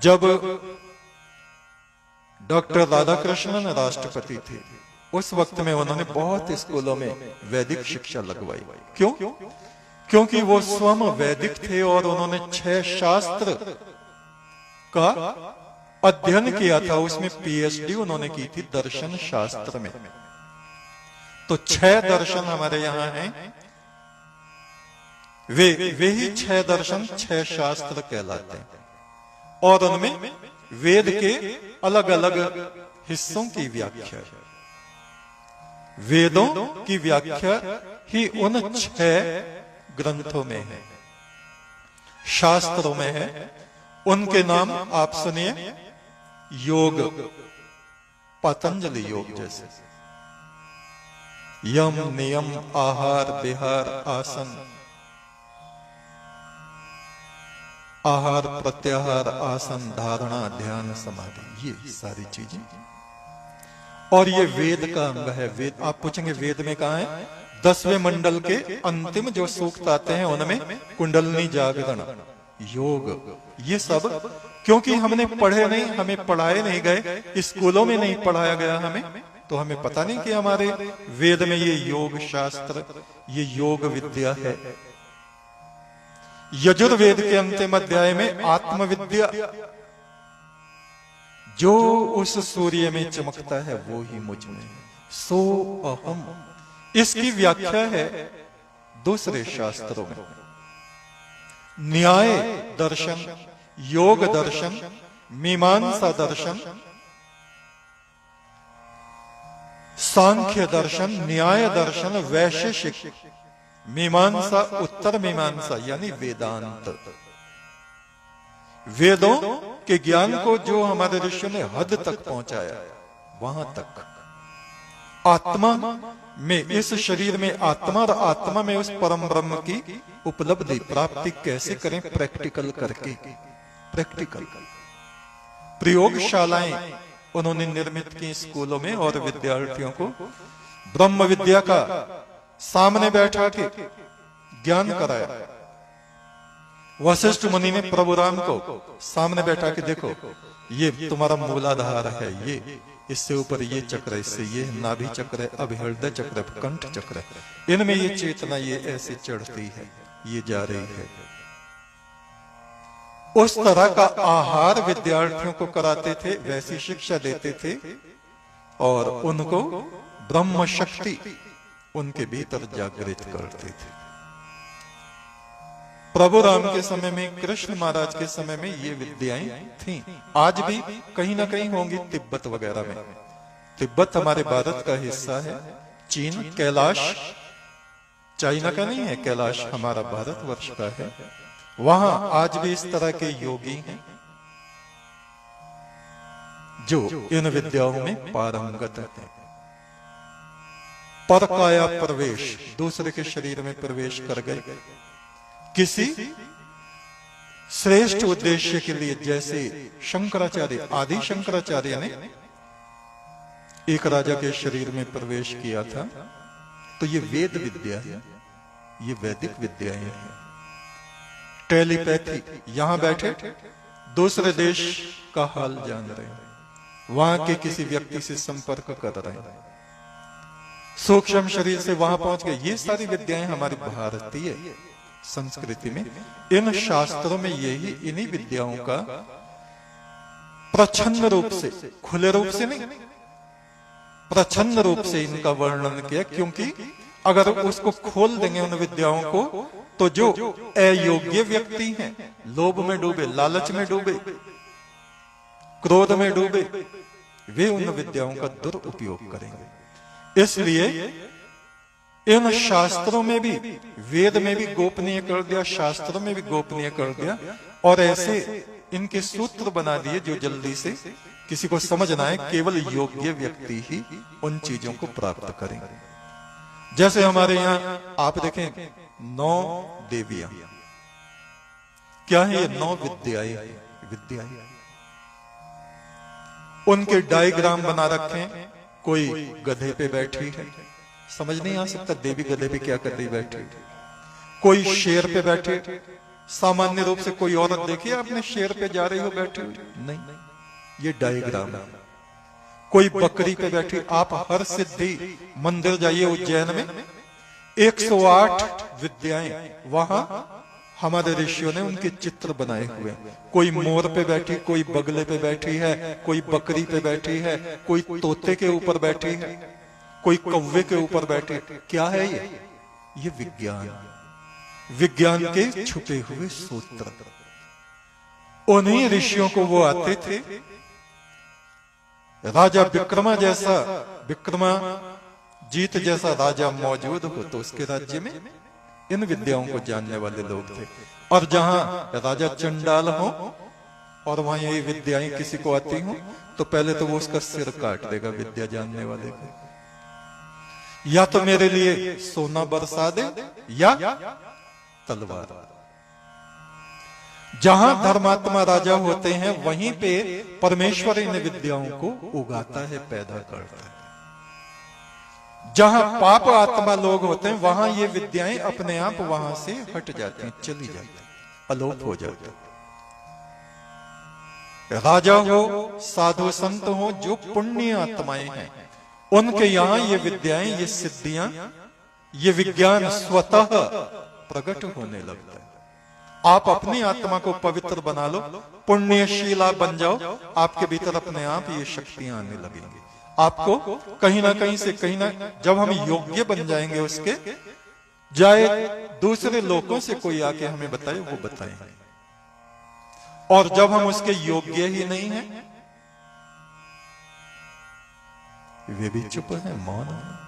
जब डॉक्टर राधाकृष्णन राष्ट्रपति थे, उस वक्त में उन्होंने बहुत स्कूलों में वैदिक शिक्षा लगवाई। क्यों? क्योंकि वो स्वयं वैदिक थे और उन्होंने 6 शास्त्र का अध्ययन किया था। उसमें पीएचडी उन्होंने की थी दर्शन शास्त्र में। तो 6 दर्शन हमारे यहां हैं। वे ही 6 दर्शन 6 शास्त्र कहलाते हैं और उनमें वेद के अलग अलग हिस्सों की व्याख्या है। वेदों की व्याख्या ही उन 6 ग्रंथों में है, शास्त्रों में है। उनके नाम आप सुनिए। योग, पतंजलि योग जैसे यम, नियम, आहार, विहार, आसन, आहार, प्रत्याहार, आसन, धारणा, ध्यान, समाधि, ये सारी चीजें। और ये वेद का अंग है। वेद, आप पूछेंगे वेद में कहां है? 10वें मंडल के अंतिम जो सूक्त आते हैं उनमें कुंडलनी, जागरण, योग, ये सब। क्योंकि हमने पढ़े नहीं, हमें पढ़ाए नहीं गए, स्कूलों में नहीं पढ़ाया गया हमें, तो हमें पता नहीं कि हमारे वेद में ये योग शास्त्र, ये योग विद्या है। यजुर्वेद के अंतिम अध्याय में आत्मविद्या, जो उस सूर्य में चमकता है वो ही मुझ में, सो अहम, इसकी व्याख्या है दूसरे शास्त्रों में। न्याय दर्शन, योग दर्शन, मीमांसा दर्शन, सांख्य दर्शन, न्याय दर्शन, वैशेषिक, मीमांसा, उत्तर मीमांसा यानी वेदांत। वेदों के ज्ञान को जो हमारे ऋषियों ने हद तक पहुंचाया, वहां तक। आत्मा में, इस शरीर में आत्मा और आत्मा में उस परम ब्रह्म की उपलब्धि प्राप्ति कैसे करें? प्रैक्टिकल करके। प्रैक्टिकल प्रयोगशालाएं उन्होंने निर्मित की स्कूलों में और विद्यार्थियों को ब्रह्म विद्या का सामने बैठा के ज्ञान कराया। वशिष्ठ मुनि ने प्रभु राम को सामने बैठा के, देखो ये तुम्हारा मूलाधार है, ये इससे ऊपर ये चक्र, इससे ये नाभि चक्र है, अब हृदय चक्र, कंठ चक्र, इनमें ये चेतना ये ऐसे चढ़ती है, ये जा रही है। उस तरह का आहार विद्यार्थियों को कराते थे, वैसी शिक्षा देते थे और उनको ब्रह्म शक्ति उनके भीतर जागृत करते थे। प्रभु राम के समय में, कृष्ण महाराज के समय में ये विद्याएं थीं। आज भी कहीं ना कहीं होंगी, तिब्बत वगैरह में। तिब्बत हमारे भारत का हिस्सा है। चीन, कैलाश चाइना का नहीं है, कैलाश हमारा भारतवर्ष का है। वहां आज भी इस तरह के योगी हैं जो इन विद्याओं में पारंगत हैं। परकाया प्रवेश, दूसरे के शरीर में प्रवेश कर गए किसी श्रेष्ठ उद्देश्य के लिए। जैसे शंकराचार्य, आदि शंकराचार्य ने एक राजा के शरीर में प्रवेश किया था। तो ये वेद विद्या है, ये वैदिक विद्याएं हैं। टेलीपैथी, यहां बैठे दूसरे देश का हाल जान रहे हैं, वहां के किसी व्यक्ति से संपर्क कर रहे हैं, सूक्ष्म शरीर से वहां पहुंच गए। ये सारी विद्याएं हमारी भारतीय संस्कृति में, इन शास्त्रों में यही, इन्हीं विद्याओं का प्रच्छन्न रूप से, खुले रूप से नहीं, प्रच्छन्न रूप से इनका वर्णन किया। क्योंकि अगर उसको खोल देंगे उन विद्याओं को, तो जो अयोग्य व्यक्ति हैं, लोभ में डूबे, लालच में डूबे, क्रोध में डूबे, वे उन विद्याओं का दुरुपयोग करेंगे। इसलिए इन शास्त्रों में भी, वेद में भी गोपनीय कर दिया, शास्त्रों में भी गोपनीय कर दिया, और ऐसे इनके सूत्र बना दिए जो जल्दी से किसी को समझ ना आए। केवल योग्य व्यक्ति ही उन चीजों को प्राप्त करेंगे। जैसे हमारे यहाँ आप देखें 9 देवियां, क्या है ये? 9 विद्याएं, विद्याएं। उनके डायग्राम बना रखे हैं। कोई गधे पे बैठी है, समझ नहीं आ सकता देवी गधे पे क्या कर रही बैठी। कोई शेर पे बैठे, सामान्य रूप से कोई औरत देखी आपने शेर पे जा रही हो बैठी हुई? नहीं, ये डायग्राम है। कोई बकरी पे बैठी। आप हर सिद्धि मंदिर जाइए उज्जैन में, 108 विद्याएं वहां हमारे ऋषियों ने उनके चित्र बनाए हुए हैं। कोई मोर पे बैठी, कोई बगले पे बैठी है, कोई बकरी पे बैठी है, कोई तोते के ऊपर बैठी है, कोई कौवे के ऊपर बैठी। क्या है ये विज्ञान, विज्ञान के छुपे हुए सूत्र। उन्हीं ऋषियों को वो आते थे। राजा विक्रमा जैसा, विक्रमाजीत जैसा राजा मौजूद हो तो उसके राज्य में इन विद्याओं को जानने वाले लोग थे। और जहां राजा चंडाल हो और वहां ये विद्याएं किसी को आती हो तो पहले तो वो उसका सिर काट देगा विद्या जानने वाले को। या तो मेरे लिए सोना बरसा दे या तलवार। जहां धर्मात्मा राजा होते हैं वहीं पे परमेश्वर इन विद्याओं को उगाता है, पैदा करता है। जहां पाप आत्मा लोग होते हैं वहां ये विद्याएं अपने आप वहां से हट जाती हैं, चली जाती हैं, अलोप हो जाती हैं। राजा हो, साधु संत हो, जो पुण्य आत्माएं हैं उनके यहां ये विद्याएं, ये सिद्धियां, ये विज्ञान स्वतः प्रकट होने लगता है। आप अपनी आत्मा को पवित्र बना लो, पुण्यशीला बन जाओ, आपके भीतर अपने आप ये शक्तियां आने लगेंगी। आपको कहीं ना कहीं से कहीं ना, जब हम योग्य बन जाएंगे उसके, जाए दूसरे लोगों से कोई आके हमें बताए, वो बताएंगे। और जब हम उसके योग्य ही नहीं हैं, वे भी चुप है, मौन है।